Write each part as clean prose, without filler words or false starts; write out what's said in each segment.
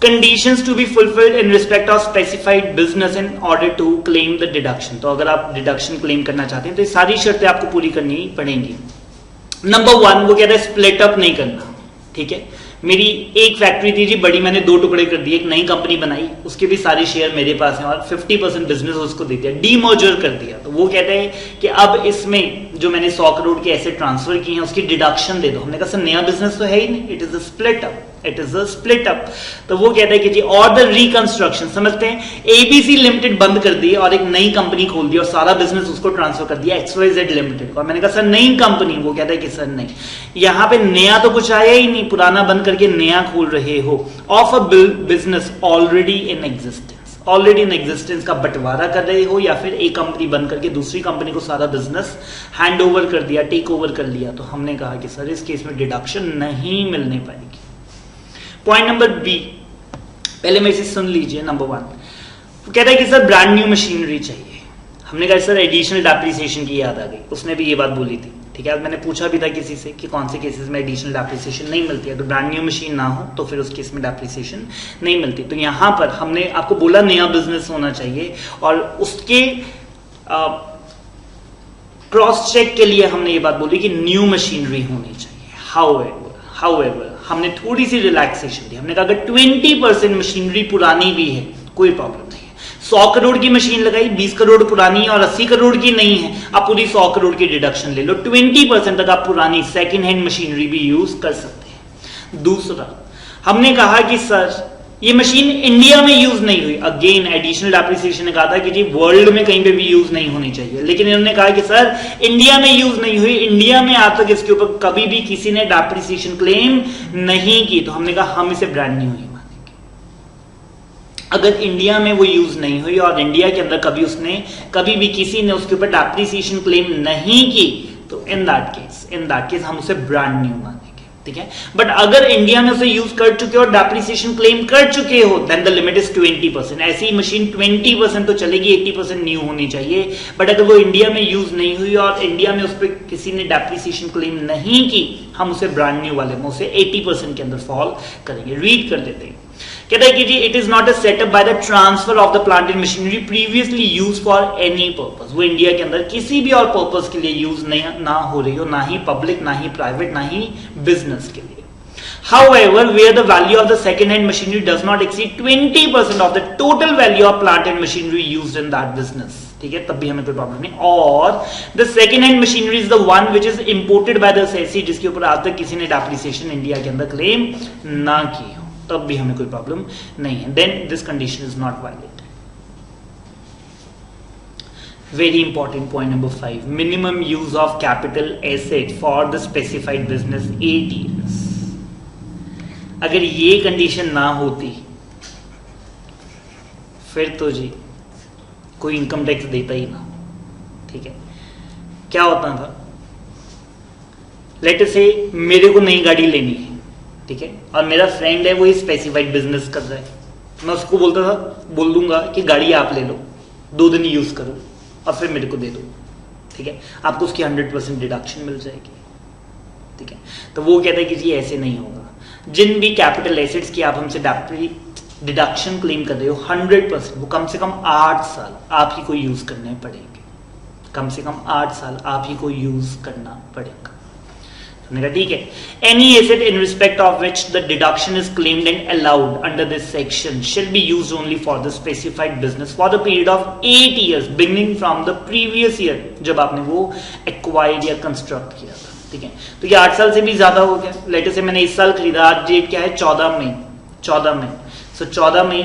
Conditions to be fulfilled in respect of specified business in order to claim the deduction. तो अगर आप deduction claim करना चाहते हैं तो ये सारी शर्तें आपको पूरी करनी पड़ेंगी। नंबर 1 वो कहता है स्प्लिट अप नहीं करना। ठीक है, मेरी एक फैक्ट्री थी जी बड़ी, मैंने 2 टुकड़े कर दिए, एक नई कंपनी बनाई, उसके भी सारे शेयर मेरे पास हैं और 50% बिजनेस उसको दे दिया, डीमर्जर कर दिया। तो वो कहते हैं कि अब इसमें जो मैंने 100 करोड़ के एसेट ट्रांसफर किए हैं उसकी डिडक्शन दे दो। हमने कहा सर नया बिजनेस तो है ही नहीं, it is a split up, it is a split up. तो वो कहता है कि जी और द रिकंस्ट्रक्शन, समझते हैं एबीसी लिमिटेड बंद कर दी और एक नई कंपनी खोल दी और सारा बिजनेस उसको ट्रांसफर कर दिया XYZ लिमिटेड। और मैंने कहा सर नई कंपनी, वो कहता है कि सर नहीं, यहां पे नया तो कुछ आया ही नहीं, पुराना बंद करके नया खोल रहे हो। Of a business already in existence, already in existence का बंटवारा कर रहे हो, या फिर एक कंपनी बंद करके दूसरी कंपनी को सारा बिजनेस हैंड ओवर कर दिया, टेक ओवर कर लिया। तो हमने कहा कि सर इस केस में डिडक्शन नहीं मिलने पाएगी। पॉइंट नंबर बी, पहले मैं इसे सुन लीजिए। नंबर 1 वो कहता है कि सर ब्रांड न्यू मशीनरी चाहिए। हमने कहा सर एडिशनल डेप्रिसिएशन की याद आ गई, उसने भी ये बात बोली थी। ठीक है, मैंने पूछा भी था किसी से कि कौन से केसेस में एडिशनल डेप्रिसिएशन नहीं मिलती है। अगर ब्रांड न्यू मशीन ना हो तो फिर उस केस में डेप्रिसिएशन नहीं मिलती। तो यहां पर हमने आपको बोला नया बिजनेस होना चाहिए और उसके क्रॉस चेक के लिए हमने ये बात बोली कि न्यू मशीनरी होनी चाहिए। हाउएवर हमने थोड़ी सी रिलैक्सेशन दी। हमने कहा अगर 20% मशीनरी पुरानी भी है कोई प्रॉब्लम नहीं है। 100 करोड़ की मशीन लगाई, 20 करोड़ पुरानी और 80 करोड़ की नहीं है, आप पूरी 100 करोड़ की डिडक्शन ले लो। 20% तक आप पुरानी सेकेंड हैंड मशीनरी भी यूज कर सकते हैं। दूसरा हमने कहा कि सर ये मशीन इंडिया में यूज नहीं हुई। अगेन एडिशनल डेप्रिसिएशन ने कहा था कि जी वर्ल्ड में कहीं पे भी यूज नहीं होनी चाहिए, लेकिन इन्होंने कहा कि सर इंडिया में यूज नहीं हुई, इंडिया में आज तक इसके ऊपर कभी भी किसी ने डेप्रिसिएशन क्लेम नहीं की। तो हमने कहा हम इसे ब्रांड न्यू ही मानेंगे। अगर इंडिया में वो यूज नहीं हुई और इंडिया के अंदर कभी भी किसी ने उसके ऊपर डेप्रिसिएशन क्लेम नहीं की, तो इन दैट केस हम उसे ब्रांड न्यू मानेंगे। ठीक है, बट अगर इंडिया में उसे यूज कर चुके हो और डेप्रिसिएशन क्लेम कर चुके हो, देन द लिमिट इज 20%। ऐसी मशीन 20% तो चलेगी, 80% न्यू होनी चाहिए। बट अगर वो इंडिया में यूज नहीं हुई और इंडिया में उस पर किसी ने डेप्रिसिएशन क्लेम नहीं की, हम उसे ब्रांड न्यू वाले में उसे 80% के अंदर फॉल करेंगे। रीड कर देते हैं। कहता है कि जी it is not a setup by the transfer of the plant and machinery previously use for any purpose. वो इंडिया के अंदर किसी भी और पर्पस के लिए यूज ना हो रही हो, ना ही पब्लिक, ना ही प्राइवेट, ना ही बिजनेस के लिए। However, where the value of the second-hand machinery does not exceed 20% of the total value of plant and machinery used in that business, ठीक है, तब भी हमें कोई प्रॉब्लम नहीं। और the second-hand machinery is the one which is imported by the assessee, जिसके ऊपर आज तक किसी ने डेप्रिसिएशन इंडिया के अंदर क्लेम ना की हो, तब भी हमें कोई प्रॉब्लम नहीं है। Then this condition is not valid. Very important point number 5, minimum use of capital asset for the specified business 8 years. अगर ये कंडीशन ना होती फिर तो जी कोई इनकम टैक्स देता ही ना। ठीक है, क्या होता था, लेट से मेरे को नई गाड़ी लेनी है, ठीक है, और मेरा फ्रेंड है वो स्पेसिफाइड बिजनेस कर रहा है, मैं उसको बोल दूंगा कि गाड़ी आप ले लो, 2 दिन यूज करो और फिर मेरे को दे दो। ठीक है, आपको उसकी 100% डिडक्शन मिल जाएगी। ठीक है, तो वो कहता है कि जी ऐसे नहीं होगा। जिन भी कैपिटल एसेट्स की आप हमसे डिडक्शन क्लेम कर रहे हो 100%, वो कम से कम 8 साल आप ही को यूज करने पड़ेंगे। कम से कम 8 साल आप ही को यूज करना पड़ेगा। ठीक है, any asset in respect of which the deduction is claimed and allowed under this section shall be used only for the specified business for the period of 8 years beginning from the previous year, जब आपने वो acquired या construct किया था। ठीक है, तो ये 8 साल से भी ज्यादा हो गया। लेटर से मैंने इस साल खरीदा, आज डेट क्या है 14 मई। सो 14 मई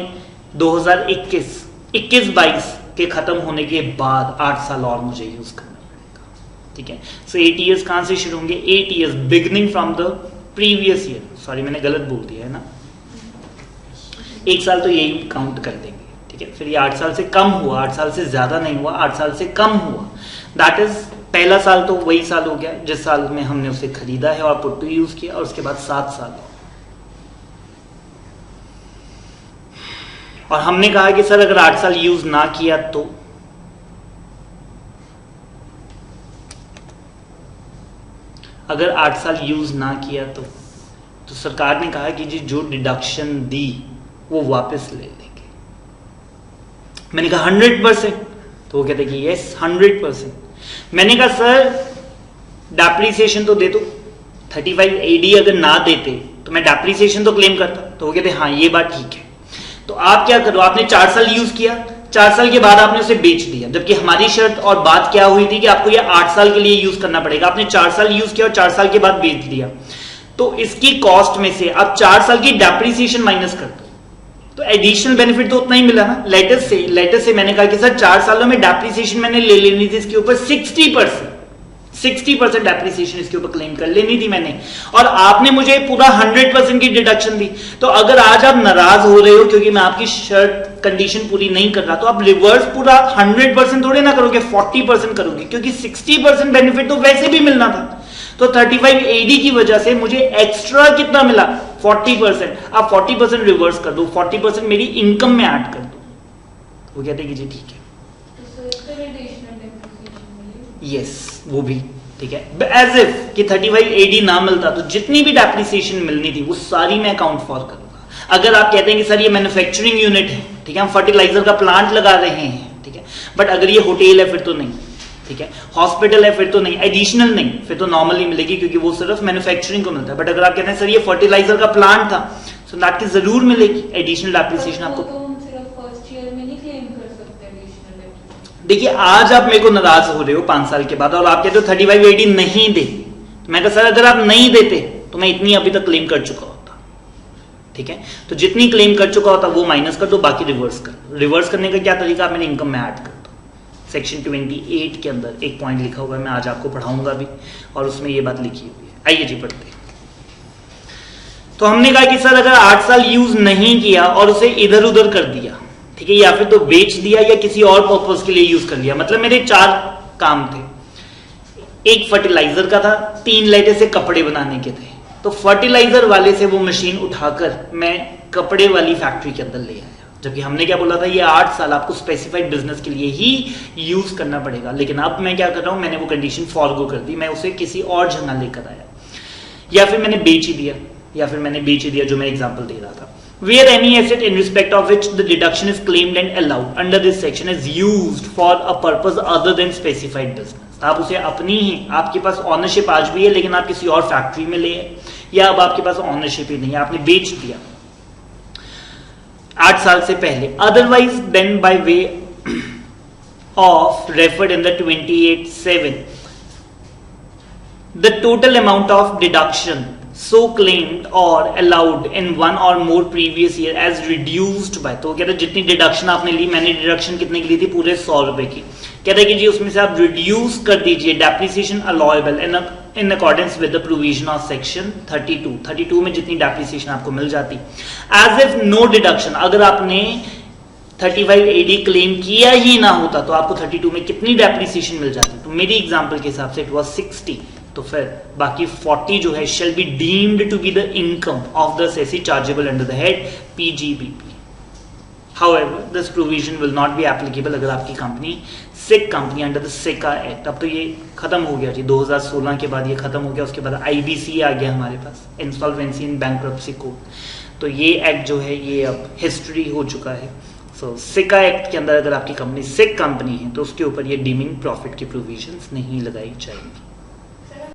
2021-22 के खत्म होने के बाद 8 साल और मुझे यूज करना पड़ेगा। ठीक है, सो 8 years कहां से शुरू होंगे, 8 years beginning from the previous year. Sorry मैंने गलत बोल दिया है ना, 1 साल तो यही काउंट कर देंगे। ठीक है, फिर ये 8 साल से कम हुआ, 8 साल से ज्यादा नहीं हुआ, 8 साल से कम हुआ, दैट इज पहला साल तो वही साल हो गया जिस साल में हमने उसे खरीदा है और पुट टू यूज किया, और उसके बाद 7 साल। और हमने कहा कि सर अगर 8 साल यूज ना किया तो अगर 8 साल यूज ना किया तो सरकार ने कहा कि जी जो डिडक्शन दी वो वापस ले लेंगे। मैंने कहा 100%, तो वो कहते कि यस 100%। मैंने कहा सर डेप्रिसिएशन तो दे दो, 35 AD अगर ना देते तो मैं डेप्रिसिएशन तो क्लेम करता। तो वो कहते हाँ ये बात ठीक है। तो आप क्या करो, आपने 4 साल यूज किया, 4 साल के बाद आपने उसे बेच दिया, जबकि हमारी शर्त और बात क्या हुई थी कि आपको ये 8 साल के लिए यूज करना पड़ेगा। आपने 4 साल यूज किया और 4 साल के बाद बेच दिया, तो इसकी कॉस्ट में से आप 4 साल की डेप्रिसिएशन माइनस कर दो, तो एडिशनल बेनिफिट तो उतना ही मिला ना। लेटर से मैंने कहा कि सर 4 सालों में डेप्रिसिएशन मैंने ले लेनी थी इसके ऊपर 60% डेप्रिसिएशन इसके ऊपर क्लेम कर लेनी थी मैंने, और आपने मुझे पूरा 100% की डिडक्शन दी। तो अगर आज आप नाराज हो रहे हो क्योंकि मैं आपकी शर्त कंडीशन पूरी नहीं कर रहा, तो आप रिवर्स पूरा 100% थोड़े ना करोगे, 40% करोगे, क्योंकि 60% बेनिफिट तो वैसे भी मिलना था। तो 35 AD की वजह से मुझे एक्स्ट्रा कितना मिला, 40%। आप 40% रिवर्स कर दो, 40% मेरी इनकम में ऐड कर दो। वो कहते हैं कि जी ठीक है, यस वो भी ठीक है। एज इफ कि 35 AD ना मिलता तो जितनी भी डेप्रिसिएशन मिलनी थी वो सारी मैं अकाउंट फॉर करूंगा। अगर आप कहते हैं कि सर ये मैन्युफैक्चरिंग यूनिट है, ठीक है, हम फर्टिलाइजर का प्लांट लगा रहे हैं, ठीक है, बट अगर ये होटल है फिर तो नहीं, ठीक है, हॉस्पिटल है फिर तो नहीं, एडिशनल नहीं, फिर तो नॉर्मली मिलेगी क्योंकि वो सिर्फ मैन्युफैक्चरिंग को मिलता है। बट अगर आप कहते हैं सर ये फर्टिलाइजर का प्लांट था, सो दैट की जरूर मिलेगी एडिशनल डेप्रिसिएशन आपको। देखिए आज आप मेरे को नाराज हो रहे हो 5 साल के बाद और आप कहते हो 35 AD नहीं दे, तो मैं कहा सर अगर आप नहीं देते तो मैं इतनी अभी तक क्लेम कर चुका होता, ठीक है। तो जितनी क्लेम कर चुका होता वो माइनस कर दो, बाकी रिवर्स कर। रिवर्स करने का क्या तरीका, आप मेरी इनकम में ऐड कर दो। सेक्शन 28 के अंदर एक पॉइंट लिखा हुआ है, मैं आज आपको पढ़ाऊंगा भी, और उसमें ये बात लिखी हुई है। आइए जी पढ़ते हैं। तो हमने कहा कि सर अगर 8 साल यूज नहीं किया और उसे इधर उधर कर दिया, ठीक है, या फिर तो बेच दिया या किसी और पर्पस के लिए यूज कर लिया, मतलब मेरे 4 काम थे। एक फर्टिलाइजर का था, 3 लेटे से कपड़े बनाने के थे। तो फर्टिलाइजर वाले से वो मशीन उठाकर मैं कपड़े वाली फैक्ट्री के अंदर ले आया, जबकि हमने क्या बोला था ये 8 साल आपको स्पेसिफाइड बिजनेस के लिए ही यूज करना पड़ेगा। लेकिन अब मैं क्या कर रहा हूं, मैंने वो कंडीशन फॉरगो कर दी, मैं उसे किसी और जगह लेकर आया, या फिर मैंने बेच ही दिया, जो मैं एग्जाम्पल दे रहा था। Where any asset in respect of which the deduction is claimed and allowed under this section is used for a purpose other than specified business। आप उसे अपनी ही, आपके पास ऑनरशिप आज भी है लेकिन आप किसी और फैक्ट्री में ले, या अब आपके पास ऑनरशिप ही नहीं है, आपने बेच दिया 8 साल से पहले। Otherwise then by way of referred in the 28(7) the total amount of deduction so claimed or allowed in one or more previous year as reduced by, तो कहते हैं जितनी डिडक्शन आपने ली, मैंने डिडक्शन कितने की ली थी, पूरे 100 रुपए की, कहते हैं कि जी उसमें से आप रिड्यूस कर दीजिए depreciation allowable in accordance with the provision of section 32 में जितनी डेप्रिसिएशन आपको मिल जाती। एज इफ नो डिडक्शन, अगर आपने 35 AD क्लेम किया ही ना होता तो आपको 32 में कितनी डेप्रिसिएशन मिल जाती। तो मेरी एग्जांपल के हिसाब से इट वाज 60, तो फिर बाकी 40 जो है shall be deemed to be the income of the assessee chargeable under the head PGBP। However this provision will not be applicable अगर आपकी company sick company under the SICA act. अब तो ये खत्म हो गया जी, 2016 के बाद ये खत्म हो गया। उसके बाद IBC आ गया हमारे पास, इंसॉल्वेंसी इन बैंक्रप्सी कोड। तो ये एक्ट जो है ये अब हिस्ट्री हो चुका है। सो सिका एक्ट के अंदर अगर आपकी कंपनी सिक कंपनी है तो उसके ऊपर ये डीमिंग प्रॉफिट की प्रोविजंस नहीं लगाई जाएंगी।